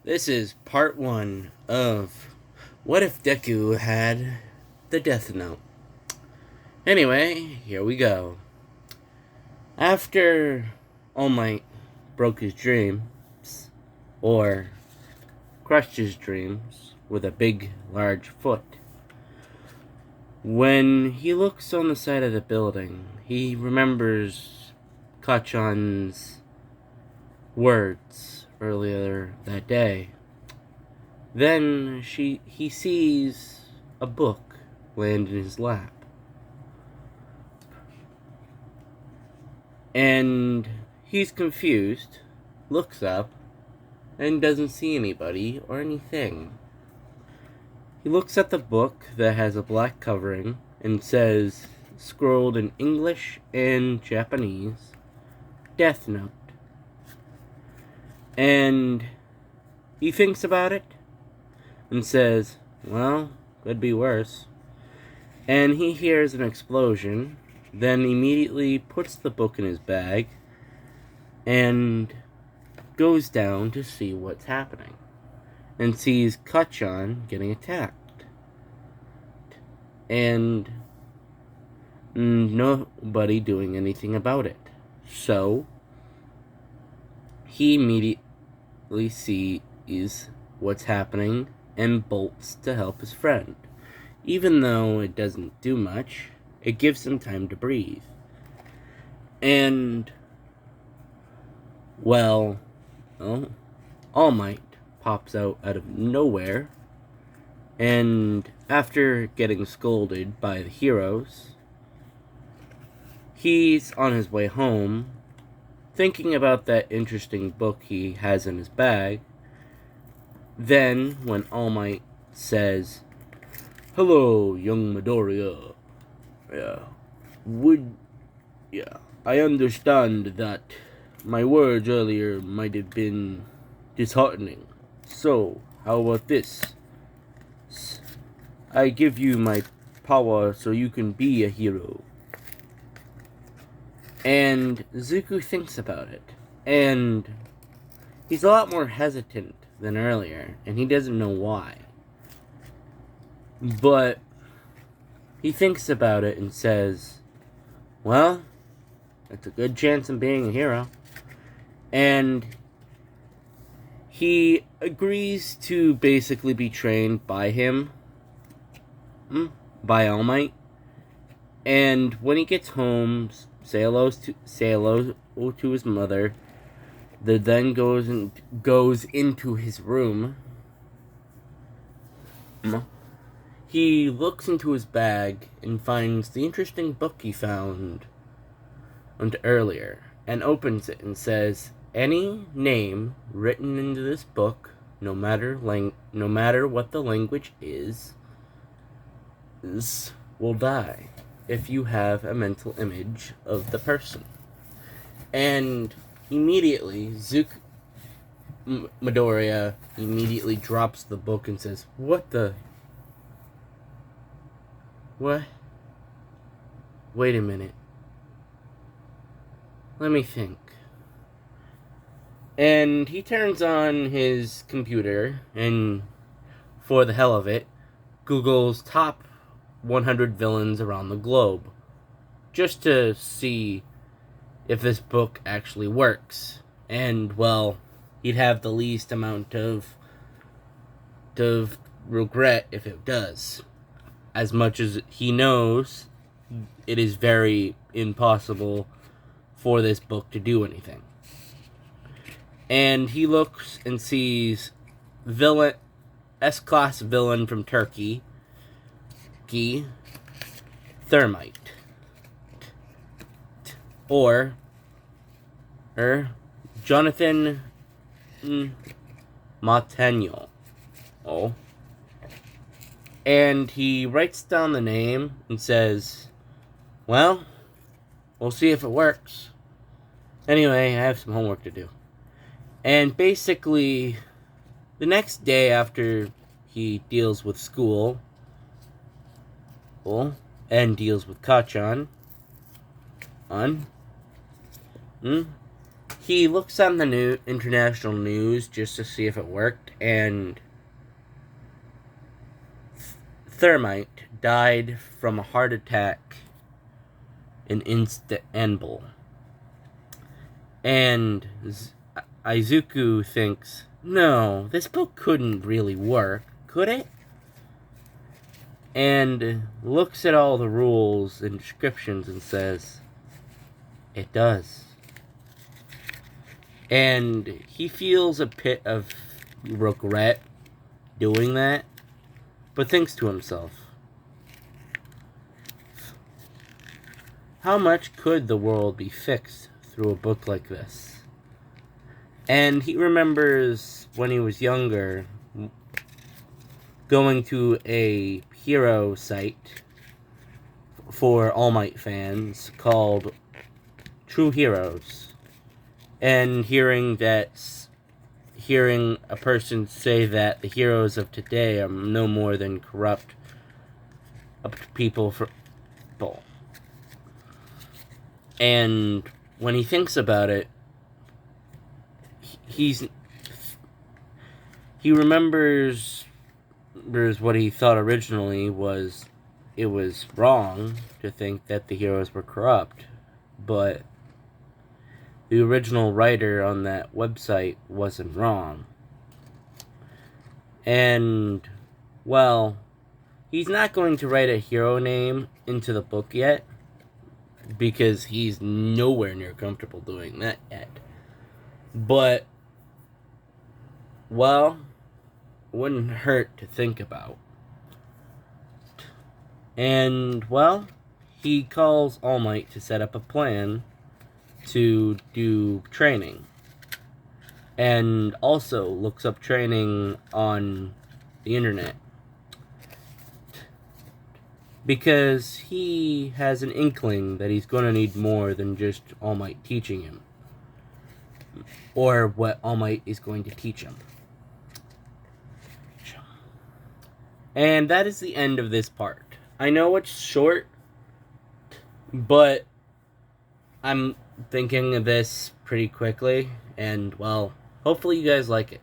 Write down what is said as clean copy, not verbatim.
This is part one of What If Deku Had the Death Note. Anyway, here we go. After All Might broke his dreams, or crushed his dreams with a big, large foot, when he looks on the side of the building, he remembers Kachan's words earlier that day. Then he sees a book land in his lap. And he's confused, looks up, and doesn't see anybody or anything. He looks at the book that has a black covering and says, scrolled in English and Japanese, Death Note. And he thinks about it and says, well, could be worse. And he hears an explosion, then immediately puts the book in his bag and goes down to see what's happening, and sees Kachan getting attacked. And nobody doing anything about it. So he immediately sees what's happening and bolts to help his friend. Even though it doesn't do much, it gives him time to breathe. And, well, All Might pops out of nowhere, and after getting scolded by the heroes, he's on his way home, thinking about that interesting book he has in his bag. Then, when All Might says, hello, young Midoriya. I understand that my words earlier might have been disheartening. So, how about this? I give you my power so you can be a hero. And Zuko thinks about it, and he's a lot more hesitant than earlier, and he doesn't know why. But he thinks about it and says, well, it's a good chance of being a hero. And he agrees to basically be trained by him, by All Might. And when he gets home, say hello to his mother. Then goes into his room. He looks into his bag and finds the interesting book he found earlier, and opens it and says, any name written into this book, no matter what the language is, will die if you have a mental image of the person. And immediately, Midoriya immediately drops the book and says, what? Wait a minute. Let me think. And he turns on his computer and, for the hell of it, Google's top 100 villains around the globe, just to see if this book actually works. And, well, he'd have the least amount of regret if it does. As much as he knows, it is very impossible for this book to do anything. And he looks and sees S-class villain from Turkey, Thermite. Or Jonathan Montano. And he writes down the name and says, well, we'll see if it works. Anyway, I have some homework to do. And basically, the next day after he deals with school, and deals with Kachan, he looks on the international news just to see if it worked, and Thermite died from a heart attack in Istanbul. And Izuku thinks, no, this book couldn't really work, could it? And looks at all the rules and descriptions and says, it does. And he feels a pit of regret doing that, but thinks to himself, how much could the world be fixed through a book like this? And he remembers when he was younger going to a hero site for All Might fans called True Heroes, and hearing a person say that the heroes of today are no more than corrupt people. And when he thinks about it, he remembers what he thought originally was it was wrong to think that the heroes were corrupt, but the original writer on that website wasn't wrong. And, well, he's not going to write a hero name into the book yet, because he's nowhere near comfortable doing that yet. But, well, it wouldn't hurt to think about. And, well, he calls All Might to set up a plan to do training, and also looks up training on the internet, because he has an inkling that he's going to need more than just All Might teaching him, or what All Might is going to teach him. And that is the end of this part. I know it's short, but I'm thinking of this pretty quickly, and, well, hopefully you guys like it.